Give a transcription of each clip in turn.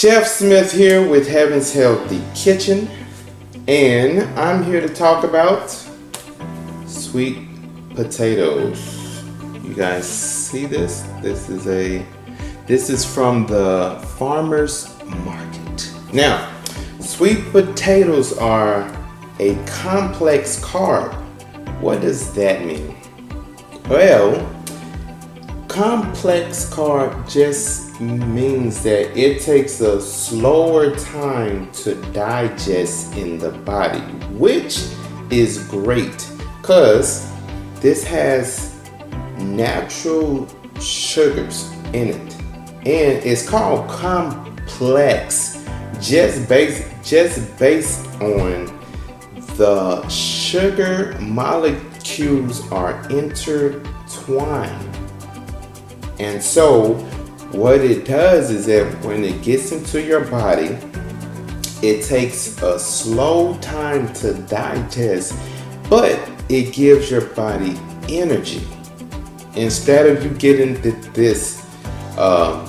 Chef Smith here with Heaven's Healthy Kitchen, and I'm here to talk about sweet potatoes. You guys see this? This is from the farmer's market. Now, sweet potatoes are a complex carb. What does that mean? Well, complex carb just means that it takes a slower time to digest in the body, which is great because this has natural sugars in it, and it's called complex just based on the sugar molecules are intertwined. And so what it does is that when it gets into your body, it takes a slow time to digest, but it gives your body energy. Instead of you getting this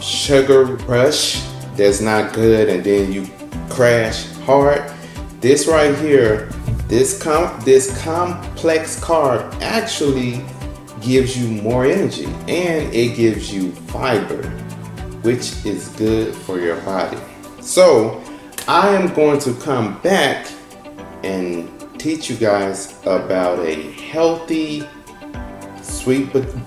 sugar rush that's not good and then you crash hard, this right here, this complex carb actually gives you more energy, and it gives you fiber, which is good for your body. So I am going to come back and teach you guys about a healthy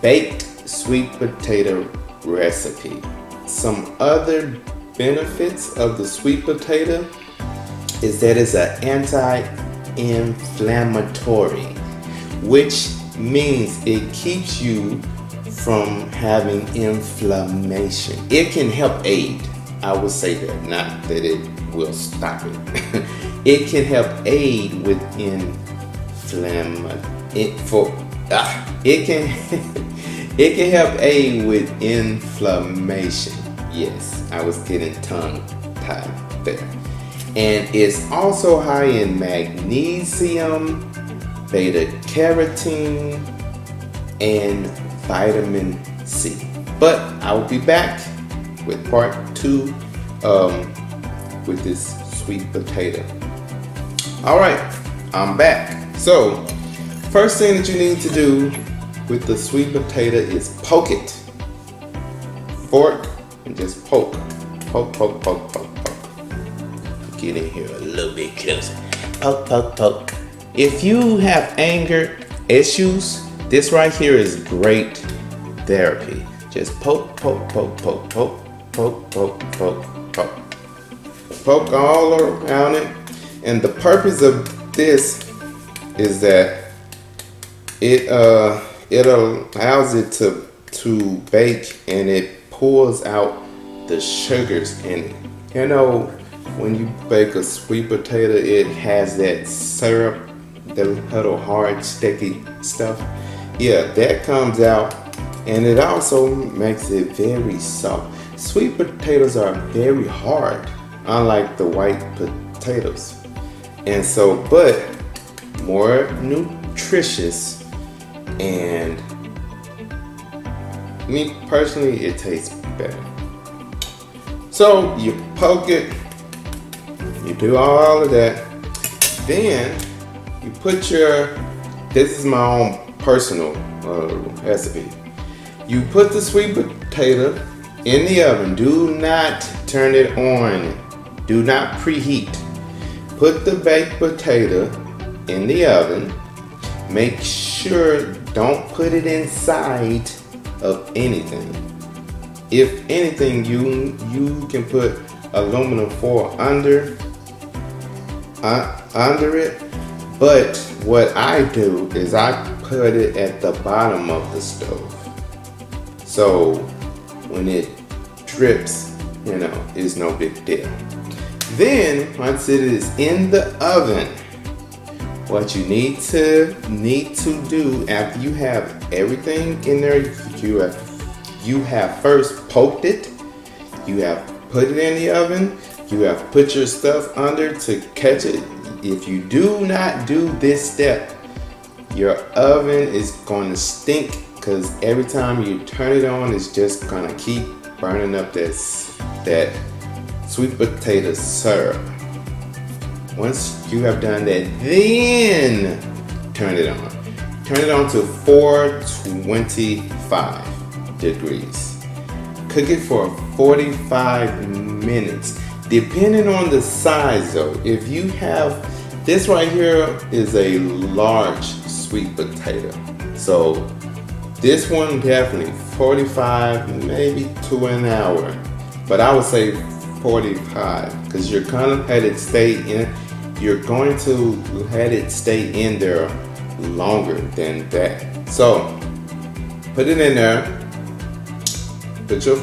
baked sweet potato recipe. Some other benefits of the sweet potato is that it's an anti-inflammatory, which means it keeps you from having inflammation. It can help aid, I would say that, not that it will stop it. It can help aid with it can help aid with inflammation. Yes, I was getting tongue tied there. And it's also high in magnesium, beta carotene, and vitamin C. But I will be back with part 2 with this sweet potato. All right, I'm back. So first thing that you need to do with the sweet potato is poke it. Fork and just poke. Poke. Get in here a little bit closer. Poke. If you have anger issues, this right here is great therapy. Just poke all around it. And the purpose of this is that it allows it to bake, and it pulls out the sugars in it. You know, when you bake a sweet potato, it has that syrup, the little hard sticky stuff. Yeah, that comes out, and it also makes it very soft. Sweet potatoes are very hard, unlike the white potatoes, and so, but more nutritious, and me personally, it tastes better. So you poke it, you do all of that, then you put this is my own personal recipe. You put the sweet potato in the oven. Do not turn it on. Do not preheat. Put the baked potato in the oven. Make sure don't put it inside of anything. If anything, you can put aluminum foil under it. But what I do is I put it at the bottom of the stove. So when it drips, you know, it's no big deal. Then once it is in the oven, what you need to do after you have everything in there, you have first poked it, you have put it in the oven, you have put your stuff under to catch it. If you do not do this step, your oven is going to stink, because every time you turn it on, it's just going to keep burning up that sweet potato syrup. Once you have done that, then turn it on. Turn it on to 425 degrees. Cook it for 45 minutes. Depending on the size though, if you have, this right here is a large sweet potato. So this one definitely 45, maybe to an hour. But I would say 45 because you're gonna let it stay in. You're going to let it stay in there longer than that. So put it in there. Put your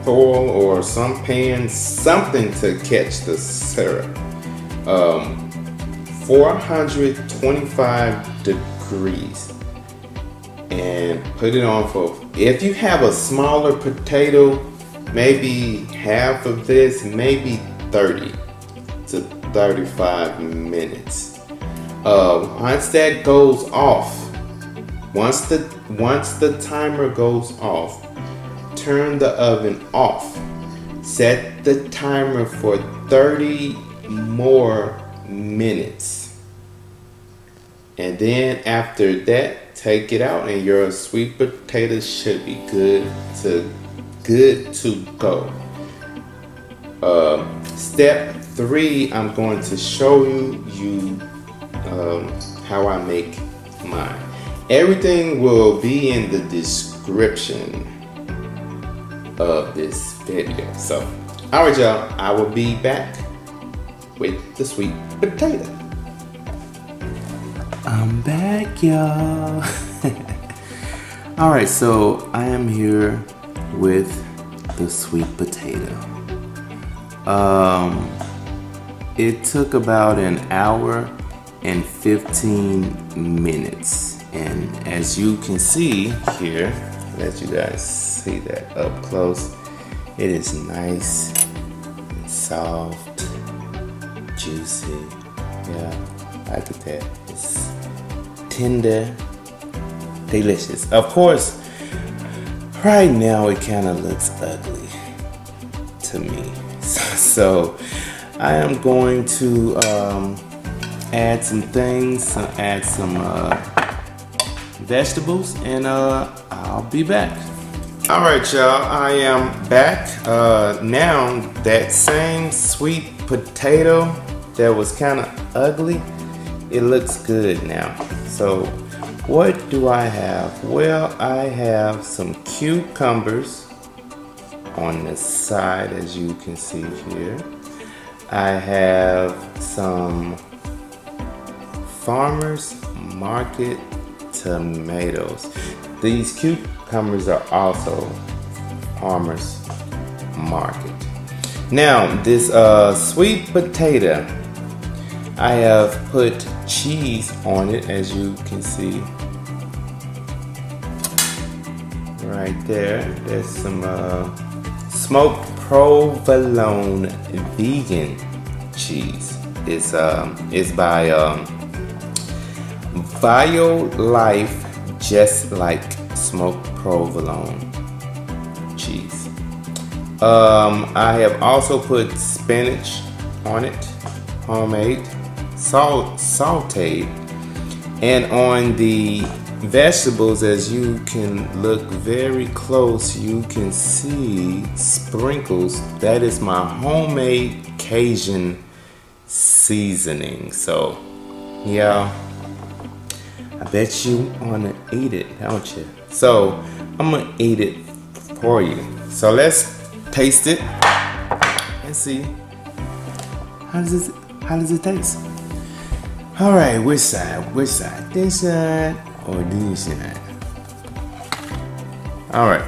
foil or some pan, something to catch the syrup. 425 degrees. And put it on for, if you have a smaller potato, maybe half of this, maybe 30 to 35 minutes. Once that goes off, once the timer goes off, turn the oven off. Set the timer for 30 more minutes. And then after that, take it out and your sweet potatoes should be good to go. Step 3, I'm going to show you how I make mine. Everything will be in the description of this video. So, alright y'all, I will be back with the sweet potato. I'm back, y'all. Alright, so I am here with the sweet potato. It took about an hour and 15 minutes. And as you can see here, let you guys see that up close. It is nice, soft, juicy. Yeah, I get that. It's tender, delicious. Of course, right now it kind of looks ugly to me. So I am going to add some things, add some vegetables, and I'll be back. Alright y'all, I am back. Now that same sweet potato that was kind of ugly, it looks good now. So what do I have? Well, I have some cucumbers on the side, as you can see here. I have some Farmers Market tomatoes. These cucumbers are also Farmers Market. Now this sweet potato, I have put cheese on it, as you can see right there. There's some smoked provolone vegan cheese. It's by BioLife, just like smoked provolone cheese. I have also put spinach on it, homemade, sauteed, and on the vegetables, as you can look very close, you can see sprinkles. That is my homemade Cajun seasoning. So yeah, I bet you wanna eat it, don't you? So I'm gonna eat it for you. So let's taste it and see how does it taste. All right, which side? This side or this side? All right,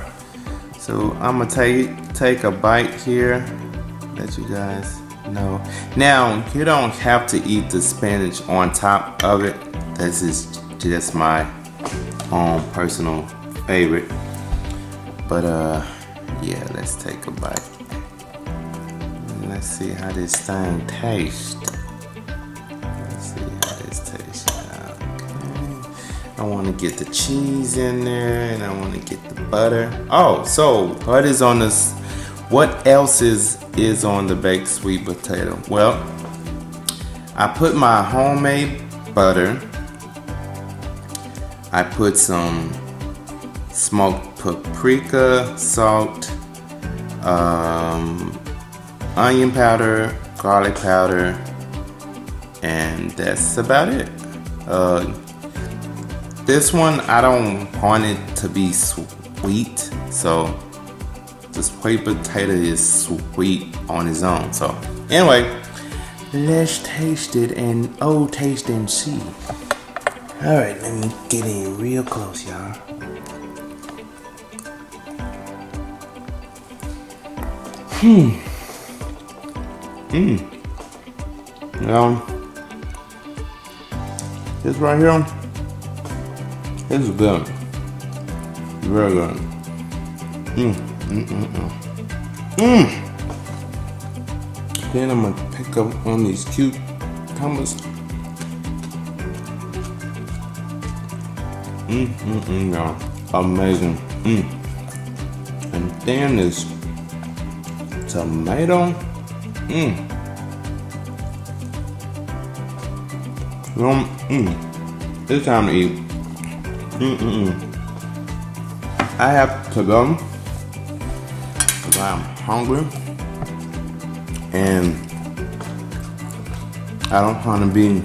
so I'm gonna take a bite here. Let you guys know. Now you don't have to eat the spinach on top of it. This is just my own personal favorite. But yeah, let's take a bite. Let's see how this thing tastes. I want to get the cheese in there, and I want to get the butter. Oh, so what is on this? what else is on the baked sweet potato? Well, I put my homemade butter. I put some smoked paprika, salt, onion powder, garlic powder, and that's about it. This one, I don't want it to be sweet, so this sweet potato is sweet on its own. So anyway, let's taste it and taste and see. All right, let me get in real close, y'all. This right here, this is good. Very good. Then I'm gonna pick up one of these cucumbers. Y'all, amazing. And then this tomato. It's time to eat. I have to go because I'm hungry and I don't want to be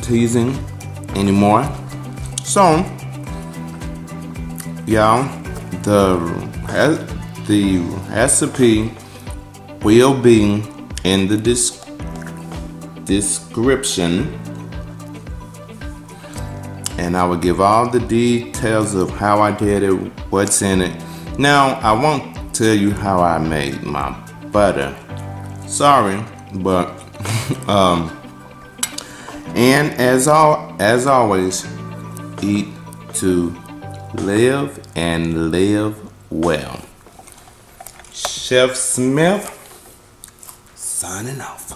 teasing anymore. So, y'all, the recipe will be in the description, and I will give all the details of how I did it, what's in it. Now, I won't tell you how I made my butter. Sorry, but and as always, eat to live and live well. Chef Smith signing off.